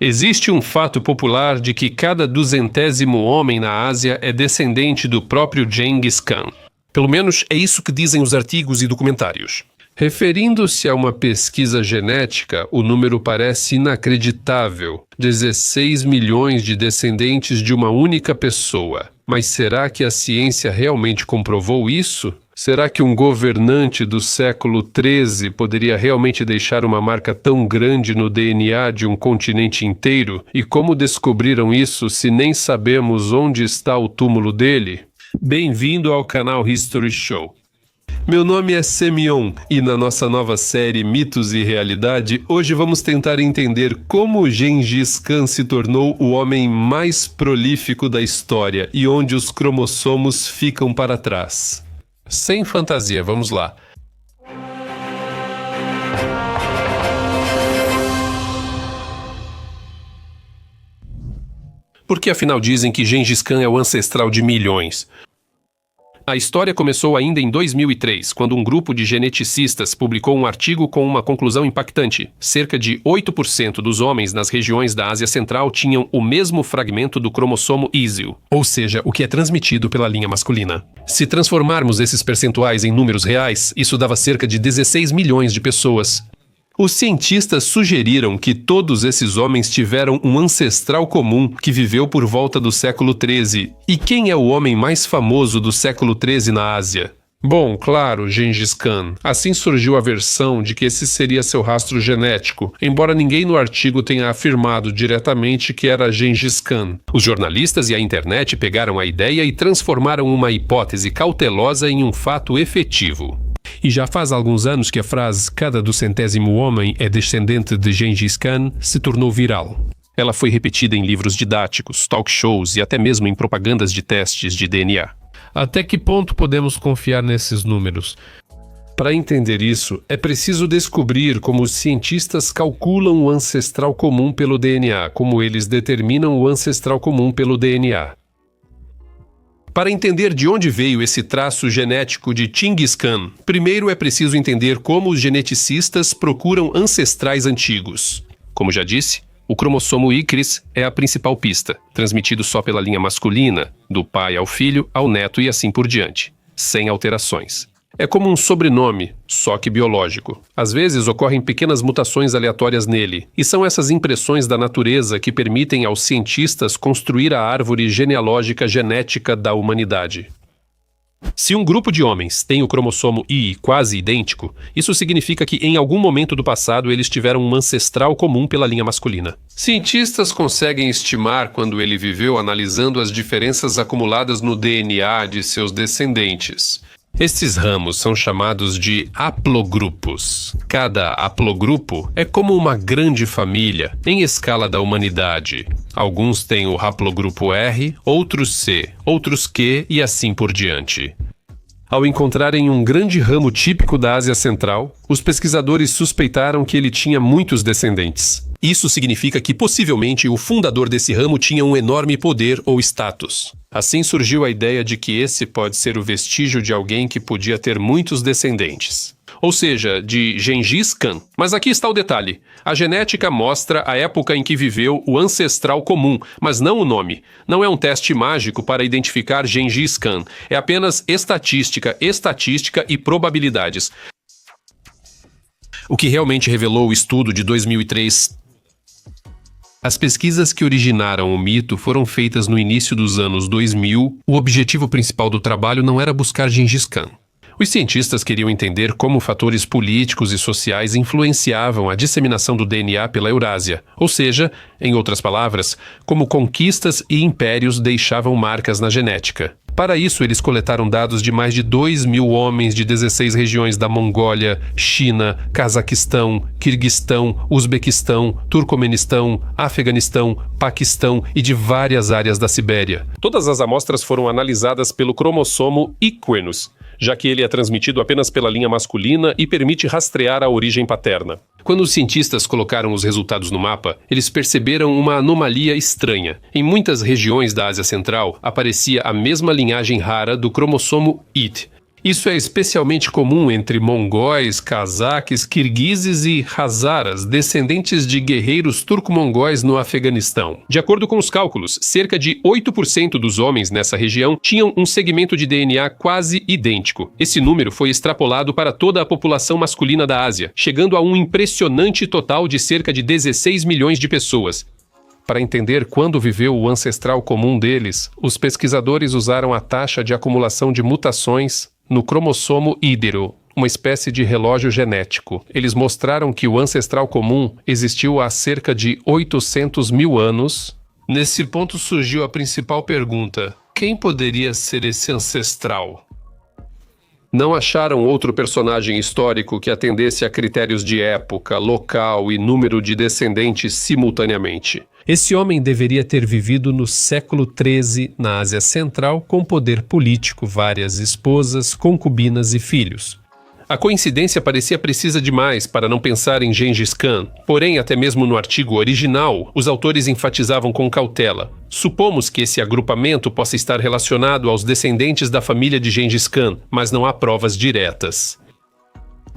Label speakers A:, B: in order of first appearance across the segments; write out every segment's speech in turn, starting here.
A: Existe um fato popular de que cada 200º homem na Ásia é descendente do próprio Gengis Khan. Pelo menos é isso que dizem os artigos e documentários. Referindo-se a uma pesquisa genética, o número parece inacreditável. 16 milhões de descendentes de uma única pessoa. Mas será que a ciência realmente comprovou isso? Será que um governante do século XIII poderia realmente deixar uma marca tão grande no DNA de um continente inteiro? E como descobriram isso se nem sabemos onde está o túmulo dele? Bem-vindo ao canal History Show. Meu nome é Semion e na nossa nova série Mitos e Realidade, hoje vamos tentar entender como Gengis Khan se tornou o homem mais prolífico da história e onde os cromossomos ficam para trás. Sem fantasia, vamos lá. Porque afinal dizem que Gengis Khan é o ancestral de milhões? A história começou ainda em 2003, quando um grupo de geneticistas publicou um artigo com uma conclusão impactante. Cerca de 8% dos homens nas regiões da Ásia Central tinham o mesmo fragmento do cromossomo ISIL, ou seja, o que é transmitido pela linha masculina. Se transformarmos esses percentuais em números reais, isso dava cerca de 16 milhões de pessoas. Os cientistas sugeriram que todos esses homens tiveram um ancestral comum que viveu por volta do século XIII. E quem é o homem mais famoso do século XIII na Ásia? Bom, claro, Gengis Khan. Assim surgiu a versão de que esse seria seu rastro genético, embora ninguém no artigo tenha afirmado diretamente que era Gengis Khan. Os jornalistas e a internet pegaram a ideia e transformaram uma hipótese cautelosa em um fato efetivo. E já faz alguns anos que a frase "cada 200º homem é descendente de Gengis Khan" se tornou viral. Ela foi repetida em livros didáticos, talk shows e até mesmo em propagandas de testes de DNA. Até que ponto podemos confiar nesses números? Para entender isso, é preciso descobrir como os cientistas calculam o ancestral comum pelo DNA, como eles determinam o ancestral comum pelo DNA. Para entender de onde veio esse traço genético de Gengis Khan, primeiro é preciso entender como os geneticistas procuram ancestrais antigos. Como já disse, o cromossomo Y é a principal pista, transmitido só pela linha masculina, do pai ao filho, ao neto e assim por diante, sem alterações. É como um sobrenome, só que biológico. Às vezes ocorrem pequenas mutações aleatórias nele, e são essas impressões da natureza que permitem aos cientistas construir a árvore genealógica genética da humanidade. Se um grupo de homens tem o cromossomo Y quase idêntico, isso significa que em algum momento do passado eles tiveram um ancestral comum pela linha masculina. Cientistas conseguem estimar quando ele viveu analisando as diferenças acumuladas no DNA de seus descendentes. Estes ramos são chamados de haplogrupos. Cada haplogrupo é como uma grande família, em escala da humanidade. Alguns têm o haplogrupo R, outros C, outros Q e assim por diante. Ao encontrarem um grande ramo típico da Ásia Central, os pesquisadores suspeitaram que ele tinha muitos descendentes. Isso significa que possivelmente o fundador desse ramo tinha um enorme poder ou status. Assim surgiu a ideia de que esse pode ser o vestígio de alguém que podia ter muitos descendentes. Ou seja, de Gengis Khan. Mas aqui está o detalhe. A genética mostra a época em que viveu o ancestral comum, mas não o nome. Não é um teste mágico para identificar Gengis Khan. É apenas estatística e probabilidades. O que realmente revelou o estudo de 2003. As pesquisas que originaram o mito foram feitas no início dos anos 2000. O objetivo principal do trabalho não era buscar Gengis Khan. Os cientistas queriam entender como fatores políticos e sociais influenciavam a disseminação do DNA pela Eurásia, ou seja, em outras palavras, como conquistas e impérios deixavam marcas na genética. Para isso, eles coletaram dados de mais de 2.000 homens de 16 regiões da Mongólia, China, Cazaquistão, Quirguistão, Uzbequistão, Turcomenistão, Afeganistão, Paquistão e de várias áreas da Sibéria. Todas as amostras foram analisadas pelo cromossomo Y, já que ele é transmitido apenas pela linha masculina e permite rastrear a origem paterna. Quando os cientistas colocaram os resultados no mapa, eles perceberam uma anomalia estranha. Em muitas regiões da Ásia Central, aparecia a mesma linhagem rara do cromossomo Y. Isso é especialmente comum entre mongóis, cazaques, kirguizes e hazaras, descendentes de guerreiros turco-mongóis no Afeganistão. De acordo com os cálculos, cerca de 8% dos homens nessa região tinham um segmento de DNA quase idêntico. Esse número foi extrapolado para toda a população masculina da Ásia, chegando a um impressionante total de cerca de 16 milhões de pessoas. Para entender quando viveu o ancestral comum deles, os pesquisadores usaram a taxa de acumulação de mutações no cromossomo hídero, uma espécie de relógio genético. Eles mostraram que o ancestral comum existiu há cerca de 800 mil anos. Nesse ponto surgiu a principal pergunta: quem poderia ser esse ancestral? Não acharam outro personagem histórico que atendesse a critérios de época, local e número de descendentes simultaneamente. Esse homem deveria ter vivido no século XIII na Ásia Central com poder político, várias esposas, concubinas e filhos. A coincidência parecia precisa demais para não pensar em Gengis Khan, porém, até mesmo no artigo original, os autores enfatizavam com cautela. Supomos que esse agrupamento possa estar relacionado aos descendentes da família de Gengis Khan, mas não há provas diretas.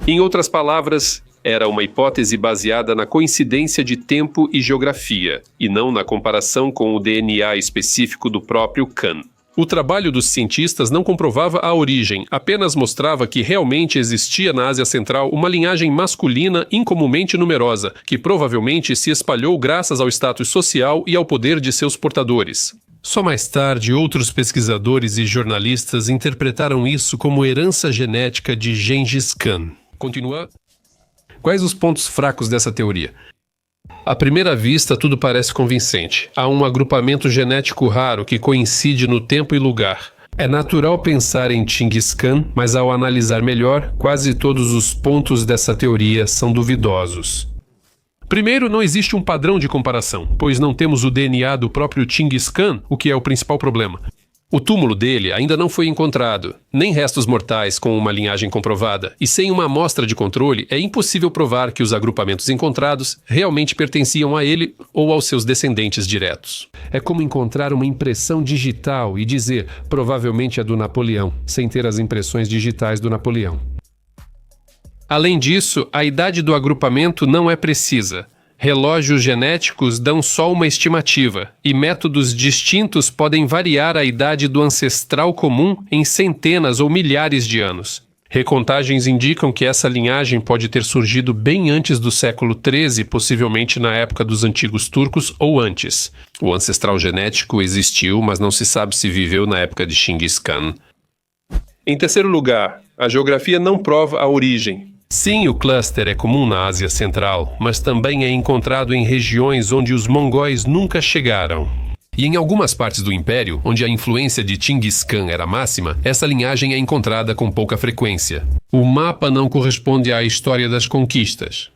A: Em outras palavras, era uma hipótese baseada na coincidência de tempo e geografia, e não na comparação com o DNA específico do próprio Khan. O trabalho dos cientistas não comprovava a origem, apenas mostrava que realmente existia na Ásia Central uma linhagem masculina incomumente numerosa, que provavelmente se espalhou graças ao status social e ao poder de seus portadores. Só mais tarde, outros pesquisadores e jornalistas interpretaram isso como herança genética de Gengis Khan. Continua. Quais os pontos fracos dessa teoria? À primeira vista, tudo parece convincente. Há um agrupamento genético raro que coincide no tempo e lugar. É natural pensar em Genghis Khan, mas ao analisar melhor, quase todos os pontos dessa teoria são duvidosos. Primeiro, não existe um padrão de comparação, pois não temos o DNA do próprio Genghis Khan, o que é o principal problema. O túmulo dele ainda não foi encontrado, nem restos mortais com uma linhagem comprovada, e sem uma amostra de controle é impossível provar que os agrupamentos encontrados realmente pertenciam a ele ou aos seus descendentes diretos. É como encontrar uma impressão digital e dizer, provavelmente é do Napoleão, sem ter as impressões digitais do Napoleão. Além disso, a idade do agrupamento não é precisa. Relógios genéticos dão só uma estimativa, e métodos distintos podem variar a idade do ancestral comum em centenas ou milhares de anos. Recontagens indicam que essa linhagem pode ter surgido bem antes do século XIII, possivelmente na época dos antigos turcos ou antes. O ancestral genético existiu, mas não se sabe se viveu na época de Genghis Khan. Em terceiro lugar, a geografia não prova a origem. Sim, o cluster é comum na Ásia Central, mas também é encontrado em regiões onde os mongóis nunca chegaram. E em algumas partes do império, onde a influência de Genghis Khan era máxima, essa linhagem é encontrada com pouca frequência. O mapa não corresponde à história das conquistas.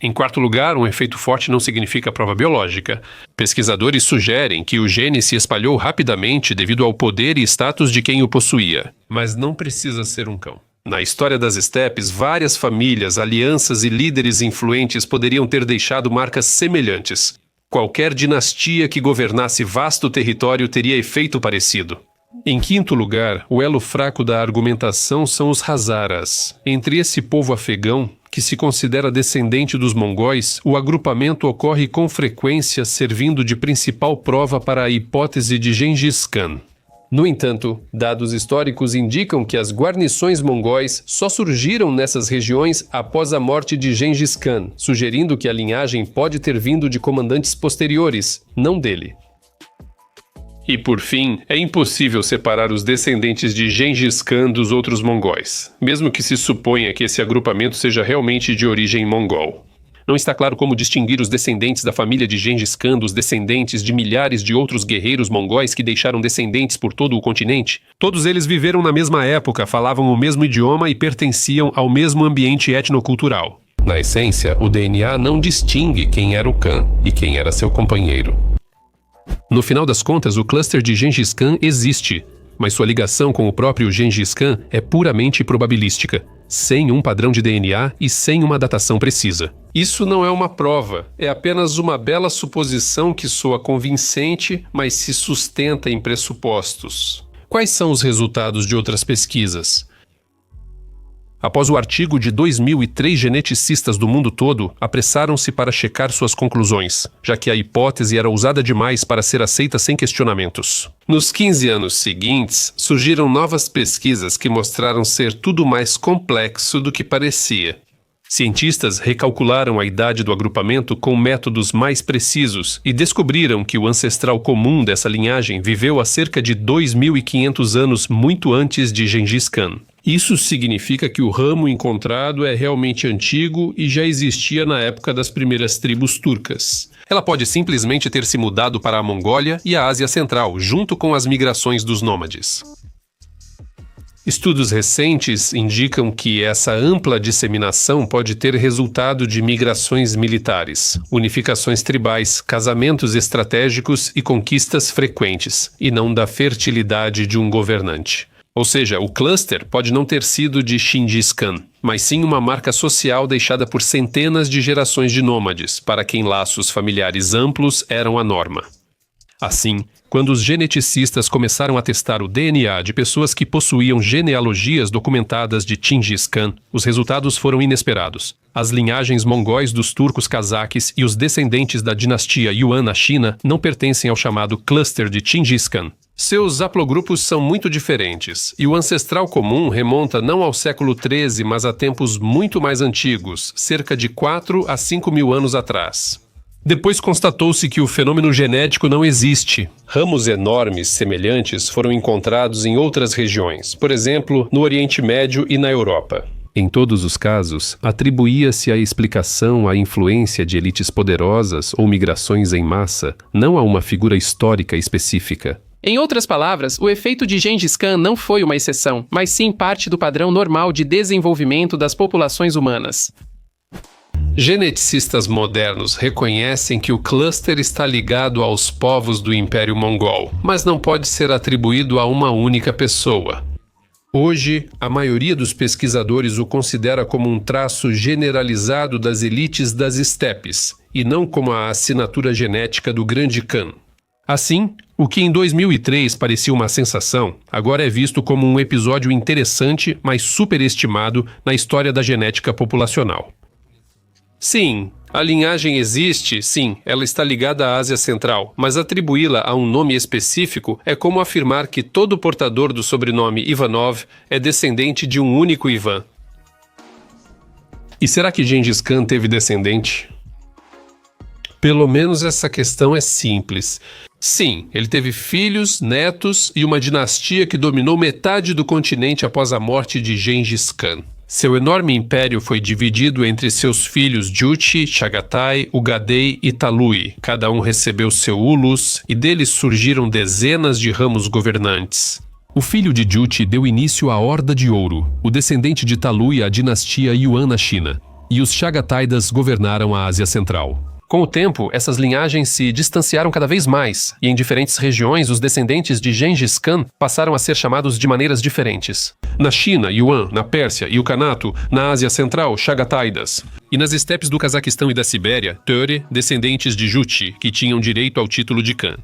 A: Em quarto lugar, um efeito forte não significa prova biológica. Pesquisadores sugerem que o gene se espalhou rapidamente devido ao poder e status de quem o possuía. Mas não precisa ser um cão. Na história das estepes, várias famílias, alianças e líderes influentes poderiam ter deixado marcas semelhantes. Qualquer dinastia que governasse vasto território teria efeito parecido. Em quinto lugar, o elo fraco da argumentação são os hazaras. Entre esse povo afegão, que se considera descendente dos mongóis, o agrupamento ocorre com frequência, servindo de principal prova para a hipótese de Gengis Khan. No entanto, dados históricos indicam que as guarnições mongóis só surgiram nessas regiões após a morte de Gengis Khan, sugerindo que a linhagem pode ter vindo de comandantes posteriores, não dele. E por fim, é impossível separar os descendentes de Gengis Khan dos outros mongóis, mesmo que se suponha que esse agrupamento seja realmente de origem mongol. Não está claro como distinguir os descendentes da família de Gengis Khan dos descendentes de milhares de outros guerreiros mongóis que deixaram descendentes por todo o continente. Todos eles viveram na mesma época, falavam o mesmo idioma e pertenciam ao mesmo ambiente etnocultural. Na essência, o DNA não distingue quem era o Khan e quem era seu companheiro. No final das contas, o cluster de Gengis Khan existe, mas sua ligação com o próprio Gengis Khan é puramente probabilística, sem um padrão de DNA e sem uma datação precisa. Isso não é uma prova, é apenas uma bela suposição que soa convincente, mas se sustenta em pressupostos. Quais são os resultados de outras pesquisas? Após o artigo de 2003, geneticistas do mundo todo apressaram-se para checar suas conclusões, já que a hipótese era ousada demais para ser aceita sem questionamentos. Nos 15 anos seguintes, surgiram novas pesquisas que mostraram ser tudo mais complexo do que parecia. Cientistas recalcularam a idade do agrupamento com métodos mais precisos e descobriram que o ancestral comum dessa linhagem viveu há cerca de 2.500 anos muito antes de Gengis Khan. Isso significa que o ramo encontrado é realmente antigo e já existia na época das primeiras tribos turcas. Ela pode simplesmente ter se mudado para a Mongólia e a Ásia Central, junto com as migrações dos nômades. Estudos recentes indicam que essa ampla disseminação pode ter resultado de migrações militares, unificações tribais, casamentos estratégicos e conquistas frequentes, e não da fertilidade de um governante. Ou seja, o cluster pode não ter sido de Gengis Khan, mas sim uma marca social deixada por centenas de gerações de nômades, para quem laços familiares amplos eram a norma. Assim, quando os geneticistas começaram a testar o DNA de pessoas que possuíam genealogias documentadas de Gengis Khan, os resultados foram inesperados. As linhagens mongóis dos turcos cazaques e os descendentes da dinastia Yuan na China não pertencem ao chamado cluster de Gengis Khan. Seus haplogrupos são muito diferentes, e o ancestral comum remonta não ao século XIII, mas a tempos muito mais antigos, cerca de 4 a 5 mil anos atrás. Depois constatou-se que o fenômeno genético não existe. Ramos enormes semelhantes foram encontrados em outras regiões, por exemplo, no Oriente Médio e na Europa. Em todos os casos, atribuía-se a explicação à influência de elites poderosas ou migrações em massa, não a uma figura histórica específica.
B: Em outras palavras, o efeito de Gengis Khan não foi uma exceção, mas sim parte do padrão normal de desenvolvimento das populações humanas.
A: Geneticistas modernos reconhecem que o cluster está ligado aos povos do Império Mongol, mas não pode ser atribuído a uma única pessoa. Hoje, a maioria dos pesquisadores o considera como um traço generalizado das elites das estepes, e não como a assinatura genética do Grande Khan. Assim, o que em 2003 parecia uma sensação, agora é visto como um episódio interessante, mas superestimado na história da genética populacional. Sim, a linhagem existe, sim, ela está ligada à Ásia Central, mas atribuí-la a um nome específico é como afirmar que todo portador do sobrenome Ivanov é descendente de um único Ivan. E será que Gengis Khan teve descendente? Pelo menos essa questão é simples. Sim, ele teve filhos, netos e uma dinastia que dominou metade do continente após a morte de Gengis Khan. Seu enorme império foi dividido entre seus filhos Juche, Chagatai, Ugadei e Talui. Cada um recebeu seu ulus e deles surgiram dezenas de ramos governantes. O filho de Juche deu início à Horda de Ouro, o descendente de Talui à dinastia Yuan na China, e os Chagataidas governaram a Ásia Central. Com o tempo, essas linhagens se distanciaram cada vez mais, e em diferentes regiões os descendentes de Gengis Khan passaram a ser chamados de maneiras diferentes. Na China, Yuan; na Pérsia e o Khanato; na Ásia Central, Chagataidas. E nas estepes do Cazaquistão e da Sibéria, Ture, descendentes de Juche, que tinham direito ao título de Khan.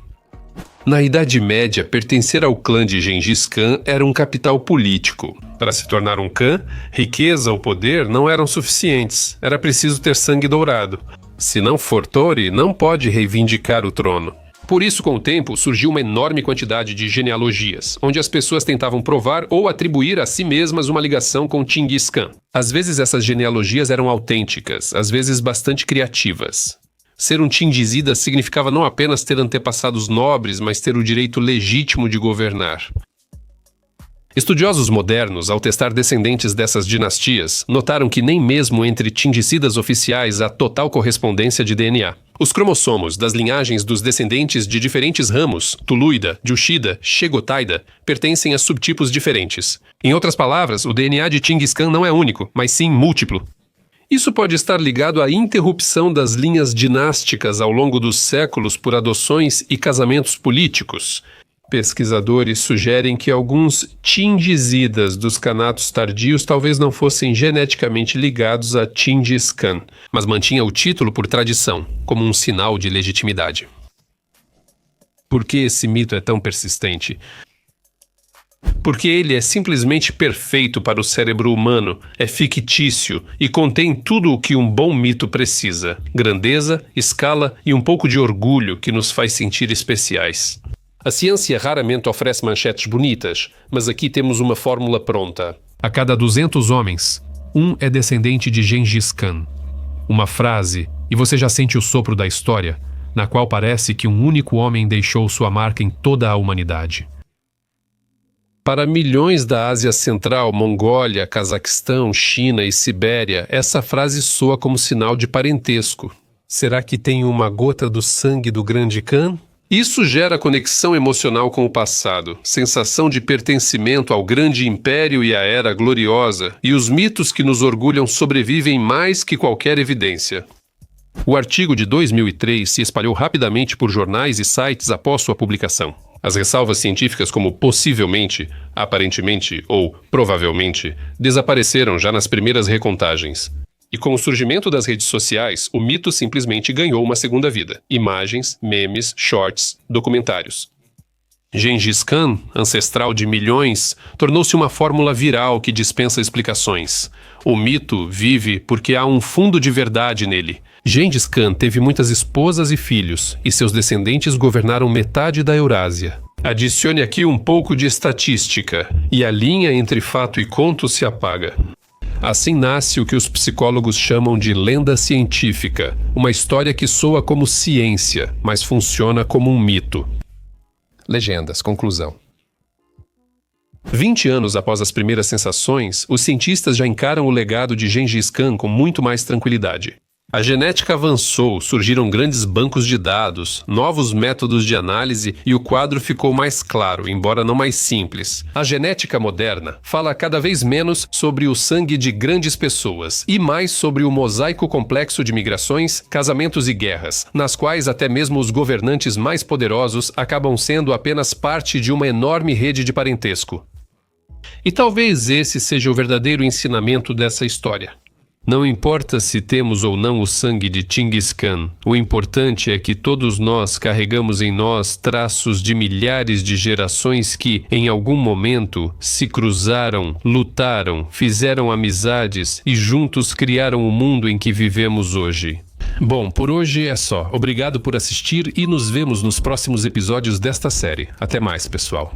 A: Na Idade Média, pertencer ao clã de Gengis Khan era um capital político. Para se tornar um Khan, riqueza ou poder não eram suficientes, era preciso ter sangue dourado. Se não for Ture, não pode reivindicar o trono. Por isso, com o tempo, surgiu uma enorme quantidade de genealogias, onde as pessoas tentavam provar ou atribuir a si mesmas uma ligação com Gengis Khan. Às vezes essas genealogias eram autênticas, às vezes bastante criativas. Ser um Chingizida significava não apenas ter antepassados nobres, mas ter o direito legítimo de governar. Estudiosos modernos, ao testar descendentes dessas dinastias, notaram que nem mesmo entre Chingicidas oficiais há total correspondência de DNA. Os cromossomos das linhagens dos descendentes de diferentes ramos, Tuluida, Jushida, Chegotaida, pertencem a subtipos diferentes. Em outras palavras, o DNA de Gengis Khan não é único, mas sim múltiplo. Isso pode estar ligado à interrupção das linhas dinásticas ao longo dos séculos por adoções e casamentos políticos. Pesquisadores sugerem que alguns Chingisidas dos Khanatos tardios talvez não fossem geneticamente ligados a Gengis Khan, mas mantinham o título por tradição, como um sinal de legitimidade. Por que esse mito é tão persistente? porque ele é simplesmente perfeito para o cérebro humano, é fictício e contém tudo o que um bom mito precisa: grandeza, escala e um pouco de orgulho que nos faz sentir especiais. A ciência raramente oferece manchetes bonitas, mas aqui temos uma fórmula pronta.
C: A cada 200 homens, um é descendente de Gengis Khan. Uma frase, e você já sente o sopro da história, na qual parece que um único homem deixou sua marca em toda a humanidade.
A: Para milhões da Ásia Central, Mongólia, Cazaquistão, China e Sibéria, essa frase soa como sinal de parentesco. Será que tem uma gota do sangue do grande Khan? Isso gera conexão emocional com o passado, sensação de pertencimento ao grande império e à era gloriosa, e os mitos que nos orgulham sobrevivem mais que qualquer evidência. O artigo de 2003 se espalhou rapidamente por jornais e sites após sua publicação. As ressalvas científicas como possivelmente, aparentemente ou provavelmente desapareceram já nas primeiras recontagens. E com o surgimento das redes sociais, o mito simplesmente ganhou uma segunda vida. Imagens, memes, shorts, documentários. Gengis Khan, ancestral de milhões, tornou-se uma fórmula viral que dispensa explicações. O mito vive porque há um fundo de verdade nele. Gengis Khan teve muitas esposas e filhos, e seus descendentes governaram metade da Eurásia. Adicione aqui um pouco de estatística, e a linha entre fato e conto se apaga. Assim nasce o que os psicólogos chamam de lenda científica, uma história que soa como ciência, mas funciona como um mito. Legendas, conclusão. 20 anos após as primeiras sensações, os cientistas já encaram o legado de Gengis Khan com muito mais tranquilidade. A genética avançou, surgiram grandes bancos de dados, novos métodos de análise e o quadro ficou mais claro, embora não mais simples. A genética moderna fala cada vez menos sobre o sangue de grandes pessoas e mais sobre o mosaico complexo de migrações, casamentos e guerras, nas quais até mesmo os governantes mais poderosos acabam sendo apenas parte de uma enorme rede de parentesco. E talvez esse seja o verdadeiro ensinamento dessa história. Não importa se temos ou não o sangue de Chinggis Khan, o importante é que todos nós carregamos em nós traços de milhares de gerações que, em algum momento, se cruzaram, lutaram, fizeram amizades e juntos criaram o mundo em que vivemos hoje. Bom, por hoje é só. Obrigado por assistir e nos vemos nos próximos episódios desta série. Até mais, pessoal.